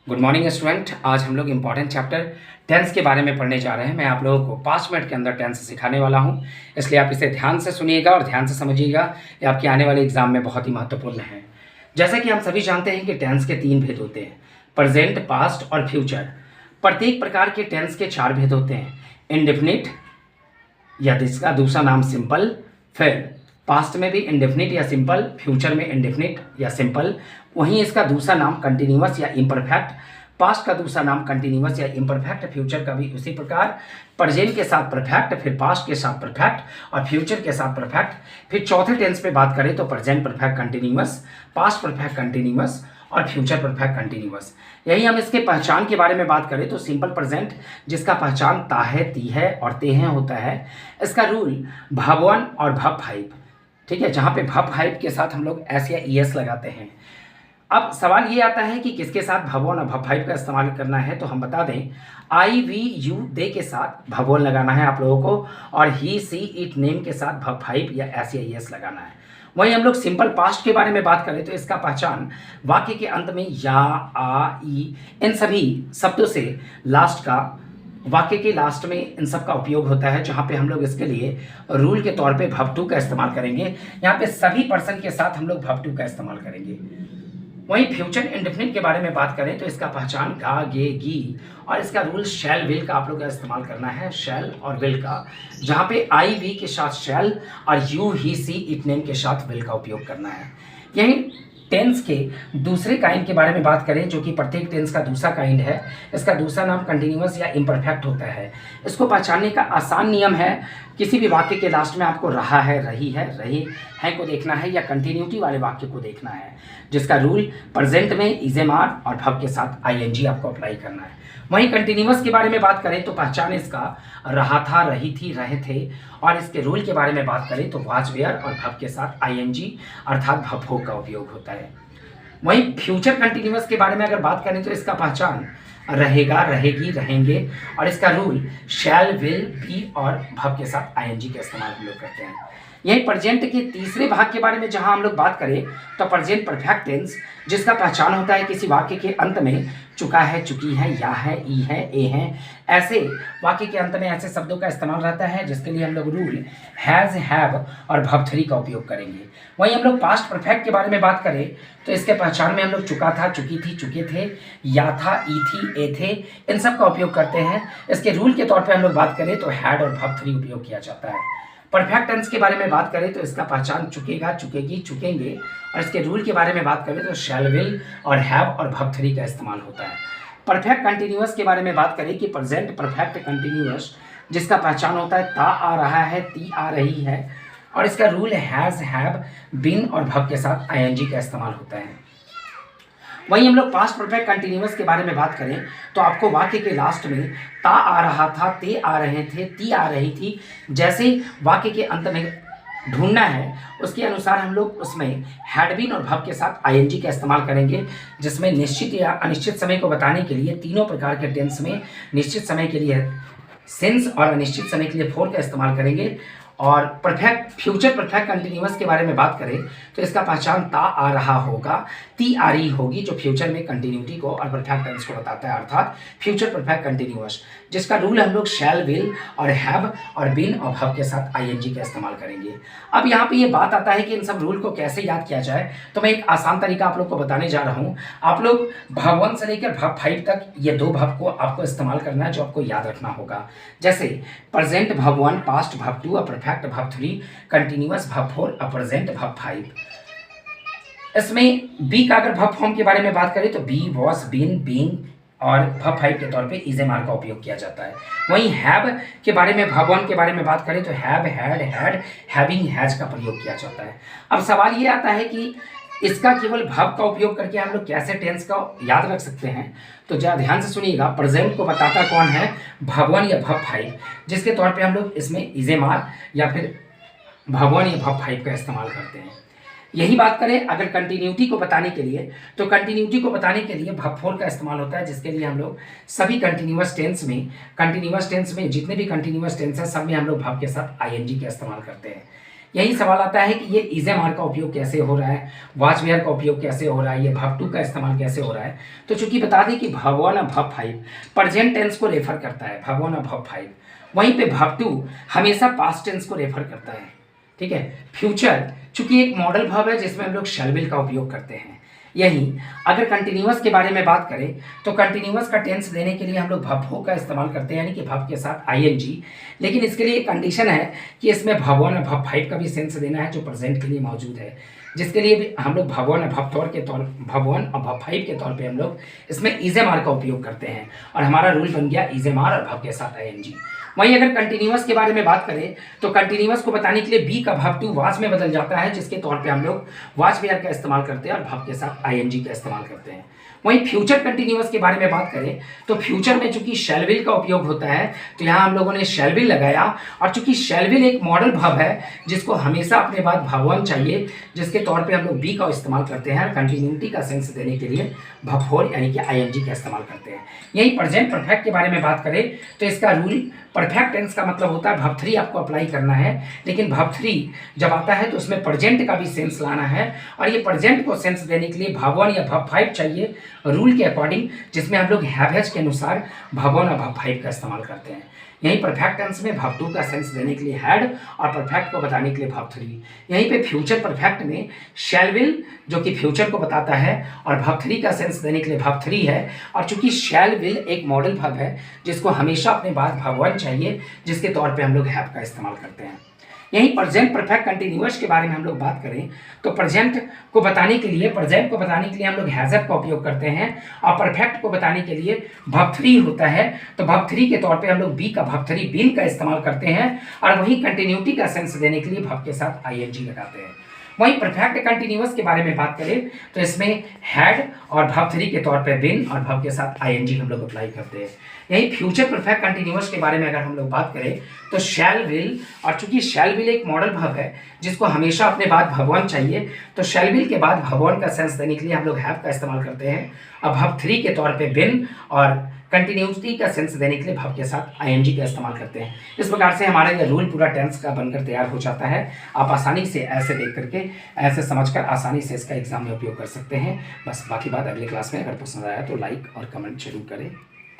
Good morning student. आज हम लोग इम्पॉर्टेंट चैप्टर टेंस के बारे में पढ़ने जा रहे हैं। मैं आप लोगों को 5 मिनट के अंदर टेंस सिखाने वाला हूं, इसलिए आप इसे ध्यान से सुनिएगा और ध्यान से समझिएगा। ये आपके आने वाले एग्जाम में बहुत ही महत्वपूर्ण है। जैसा कि हम सभी जानते हैं कि टेंस के 3 भेद होते हैं, प्रेजेंट, पास्ट और फ्यूचर। प्रत्येक प्रकार के टेंस के 4 भेद होते हैं, इंडेफिनिट या जिसका दूसरा नाम सिंपल, फिर पास्ट में भी इंडेफिनिट या सिंपल, फ्यूचर में इंडेफिनिट या सिंपल, वहीं इसका दूसरा नाम कंटिन्यूअस या इम्परफेक्ट। पास्ट का दूसरा नाम कंटिन्यूअस या इम्परफेक्ट, फ्यूचर का भी उसी प्रकार। प्रेजेंट के साथ परफेक्ट, फिर पास्ट के साथ परफेक्ट और फ्यूचर के साथ परफेक्ट। फिर चौथे टेंस पे बात करें तो present perfect continuous, past perfect continuous और फ्यूचर परफेक्ट कंटिन्यूअस। यही हम इसके पहचान के बारे में बात करें तो सिंपल प्रेजेंट, जिसका पहचान ता है, ती है और ते हैं होता है। इसका रूल भव1 और भव5, ठीक है, जहाँ पे भव5 के साथ हम लोग एस या ई एस लगाते हैं। अब सवाल ये आता है कि किसके साथ भव1 और भव5 का इस्तेमाल करना है, तो हम बता दें आई वी यू दे के साथ भव1 लगाना है आप लोगों को, और ही सी इट नेम के साथ भव5 या एस या ई एस लगाना है। वहीं हम लोग सिंपल पास्ट के बारे में बात करें तो इसका पहचान वाक्य के अंत में या, आ, ई इन सभी शब्दों से लास्ट का, वाक्य के लास्ट में इन सब का उपयोग होता है, जहां पे हम लोग इसके लिए रूल के तौर पे भव2 का इस्तेमाल करेंगे। यहाँ पे सभी पर्सन के साथ हम लोग भव2 का इस्तेमाल करेंगे। वहीं फ्यूचर इंडेफिनिट के बारे में बात करें तो इसका पहचान गा, गे, गी और इसका रूल शैल, विल का आप लोग का इस्तेमाल करना है, शैल और विल का, जहाँ पे आई वी के साथ शैल और you, he, she, it, name के साथ विल का उपयोग करना है। यही टेंस के दूसरे काइंड के बारे में बात करें, जो कि प्रत्येक टेंस का दूसरा काइंड है। इसका दूसरा नाम कंटिन्यूअस या इम्परफेक्ट होता है। इसको पहचानने का आसान नियम है, किसी भी वाक्य के लास्ट में आपको रहा है, रही है, रहे हैं को देखना है या कंटिन्यूटी वाले वाक्य को देखना है, जिसका रूल प्रेजेंट में इजेमार और भव के साथ आईएनजी आपको अप्लाई करना है। वहीं कंटिन्यूअस के बारे में बात करें तो पहचान इसका रहा था, रही थी, रहे थे, और इसके रूल के बारे में बात करें तो वाज, वेयर और भव के साथ आईएनजी अर्थात भव भोग का उपयोग होता है। वहीं फ्यूचर कंटिन्यूअस के बारे में अगर बात करें तो इसका पहचान रहेगा, रहेगी, रहेंगे और इसका रूल शैल, विल, बी और भव के साथ आईएनजी का इस्तेमाल हम लोग करते हैं। यही प्रेजेंट के तीसरे भाग के बारे में जहां हम लोग बात करें तो प्रेजेंट परफेक्ट टेंस, जिसका पहचान होता है किसी वाक्य के अंत में चुका है, चुकी है, या है, ई है, ए है, ऐसे वाक्य के अंत में ऐसे शब्दों का इस्तेमाल रहता है, जिसके लिए हम लोग रूल हैज, हैव और भव3 का उपयोग करेंगे। वहीं हम लोग पास्ट परफेक्ट के बारे में बात करें तो इसके पहचान में हम लोग चुका था, चुकी थी, चुके थे, या था, ई थी, ए थे, इन सब का उपयोग करते हैं। इसके रूल के तौर पर हम लोग बात करें तो हैड और भव3 उपयोग किया जाता है। परफेक्ट टेंस के बारे में बात करें तो इसका पहचान चुकेगा, चुकेगी, चुकेंगे और इसके रूल के बारे में बात करें तो शैल, विल और हैव और भव3 का इस्तेमाल होता है। परफेक्ट कंटिन्यूअस के बारे में बात करें कि प्रेजेंट परफेक्ट कंटिन्यूअस, जिसका पहचान होता है ता आ रहा है, ती आ रही है और इसका रूल हैज, हैव, बीन और भव के साथ आईएनजी का इस्तेमाल होता है। वहीं हम लोग पास्ट परफेक्ट कंटिन्यूअस के बारे में बात करें तो आपको वाक्य के लास्ट में ता आ रहा था, ते आ रहे थे, ती आ रही थी, जैसे वाक्य के अंत में ढूंढना है उसके अनुसार हम लोग उसमें हैड बीन और भव के साथ आईएनजी का इस्तेमाल करेंगे, जिसमें निश्चित या अनिश्चित समय को बताने के लिए तीनों प्रकार के टेंस में निश्चित समय के लिए सिंस और अनिश्चित समय के लिए फोर का इस्तेमाल करेंगे। और परफेक्ट फ्यूचर परफेक्ट कंटिन्यूअस के बारे में बात करें तो इसका पहचान ता आ रहा होगा, ती आ रही होगी, जो फ्यूचर में कंटिन्यूटी को और परफेक्ट टेंस को बताता है, अर्थात फ्यूचर परफेक्ट कंटिन्यूअस, जिसका रूल हम लोग शैल, विल और हैव और बीन और भव के साथ आईएनजी का इस्तेमाल करेंगे। अब यहाँ पे ये बात आता है कि इन सब रूल को कैसे याद किया जाए, तो मैं एक आसान तरीका आप लोग को बताने जा रहा हूँ। आप लोग भव1 से लेकर भव5 तक ये 2 भव को आपको इस्तेमाल करना है, जो आपको याद रखना होगा। जैसे प्रेजेंट भव1, पास्ट भव2 और परफेक्ट भव3, कंटिन्यूअस भव4 और प्रेजेंट भव5। इसमें बी का अगर भव फॉर्म के बारे में बात करें तो बी, वॉज, बीन, बीइंग और भव5 के तौर पे इजेमार का उपयोग किया जाता है। वहीं हैव के बारे में भव1 के बारे में बात करें तो have, had, had, having, has का प्रयोग किया जाता है। अब सवाल ये आता है कि इसका केवल भव का उपयोग करके हम लोग कैसे टेंस का याद रख सकते हैं, तो जरा ध्यान से सुनिएगा। प्रेजेंट को बताता कौन है, भव1 या भव5, जिसके तौर पे हम लोग इसमें इजेमार या फिर भव1 या भव5 का इस्तेमाल करते हैं। यही बात करें अगर कंटिन्यूटी को बताने के लिए, तो कंटिन्यूटी को बताने के लिए भव4 का इस्तेमाल होता है, जिसके लिए हम लोग सभी कंटिन्यूअस टेंस में जितने भी कंटिन्यूअस टेंस हैं सब में हम लोग भव के साथ आईएनजी का इस्तेमाल करते हैं। यही सवाल आता है कि ये इज एम आर का उपयोग कैसे हो रहा है, वाज वेयर का उपयोग कैसे हो रहा है, ये भव टू का इस्तेमाल कैसे हो रहा है। तो चूंकि बता दें कि भव वन और भव फाइव प्रेजेंट टेंस को रेफर करता है, भव वन और भव फाइव, वहीं पे भव टू हमेशा पास्ट टेंस को रेफर करता है। ठीक है। फ्यूचर चूंकि एक मॉडल भव है जिसमें हम लोग शैल विल का उपयोग करते हैं। यही अगर कंटिन्यूअस के बारे में बात करें तो कंटिन्यूअस का टेंस देने के लिए हम लोग भव हो का इस्तेमाल करते हैं, यानी कि भव के साथ आईएनजी। लेकिन इसके लिए एक कंडीशन है कि इसमें भव वन और भव फाइव का भी सेंस देना है जो प्रेजेंट के लिए मौजूद है, जिसके लिए भी हम लोग भव वन और भव वन और भव फाइव के तौर पे हम लोग इसमें इज एम आर का उपयोग करते हैं और हमारा रूल बन गया इज एम आर और भव के साथ आईएनजी। वहीं अगर कंटिन्यूअस के बारे में बात करें तो कंटिन्यूअस को बताने के लिए बी का भव टू वाज में बदल जाता है, जिसके तौर पे हम लोग वाज वेयर का इस्तेमाल करते हैं और भव के साथ आईएनजी का इस्तेमाल करते हैं। वहीं फ्यूचर कंटिन्यूअस के बारे में बात करें तो फ्यूचर में चूंकि शैल विल का उपयोग होता है तो यहाँ हम लोगों ने शैल विल लगाया, और चूंकि शैल विल एक मॉडल भव है जिसको हमेशा अपने बाद भव वन चाहिए, जिसके तौर पे हम लोग बी का इस्तेमाल करते हैं। कंटिन्यूटी का सेंस देने के लिए भव फोर यानी कि आईएनजी का इस्तेमाल करते हैं। यही प्रेजेंट परफेक्ट के बारे में बात करें तो इसका रूल परफेक्ट टेंस का मतलब होता है भव थ्री आपको अप्लाई करना है, लेकिन भव थ्री जब आता है तो उसमें प्रेजेंट का भी सेंस लाना है, और ये प्रेजेंट को सेंस देने के लिए भव वन या भव फाइव चाहिए रूल के अकॉर्डिंग, जिसमें हम लोग हैव हैज के अनुसार भव वन और भव फाइव का इस्तेमाल करते हैं। यहीं परफेक्ट टेंस में भव टू का सेंस देने के लिए हैड और परफेक्ट को बताने के लिए भव थ्री। यहीं पे फ्यूचर परफेक्ट में शैल विल जो कि फ्यूचर को बताता है और भव थ्री का सेंस देने के लिए भव थ्री है, और चूंकि शैल विल एक मॉडल भव है जिसको हमेशा अपने बाद भव वन चाहिए, जिसके तौर पे हम लोग हैव का इस्तेमाल करते हैं। यहीं प्रेजेंट परफेक्ट कंटिन्यूअस के बारे में हम लोग बात करें तो प्रेजेंट को बताने के लिए हम लोग हैज का उपयोग करते हैं, और परफेक्ट को बताने के लिए भव थ्री होता है तो भव थ्री के तौर पे हम लोग बी का भव थ्री बीन का इस्तेमाल करते हैं, और वहीं कंटिन्यूटी का सेंस देने के लिए भव के साथ आईएनजी लगाते हैं। वहीं परफेक्ट कंटिन्यूअस के बारे में बात करें तो इसमें हैड और भव थ्री के तौर पे बिन और भव के साथ आईएनजी हम लोग अप्लाई करते हैं। यही फ्यूचर परफेक्ट कंटिन्यूअस के बारे में अगर हम लोग बात करें तो शैल विल, और चूंकि शैल विल एक मॉडल भव है जिसको हमेशा अपने बाद भव वन चाहिए, तो शैल विल के बाद भव वन का सेंस देने के लिए हम लोग हैव का इस्तेमाल करते हैं, और भव थ्री के तौर पे बिन और कंटिन्यूटी का सेंस देने के लिए भव के साथ आईएनजी का इस्तेमाल करते हैं। इस प्रकार से हमारा यह रूल पूरा टेंस का बनकर तैयार हो जाता है। आप आसानी से ऐसे देख करके, ऐसे समझकर आसानी से इसका एग्जाम में उपयोग कर सकते हैं। बस बाकी बात अगले क्लास में, अगर पसंद आया तो लाइक और कमेंट जरूर करें।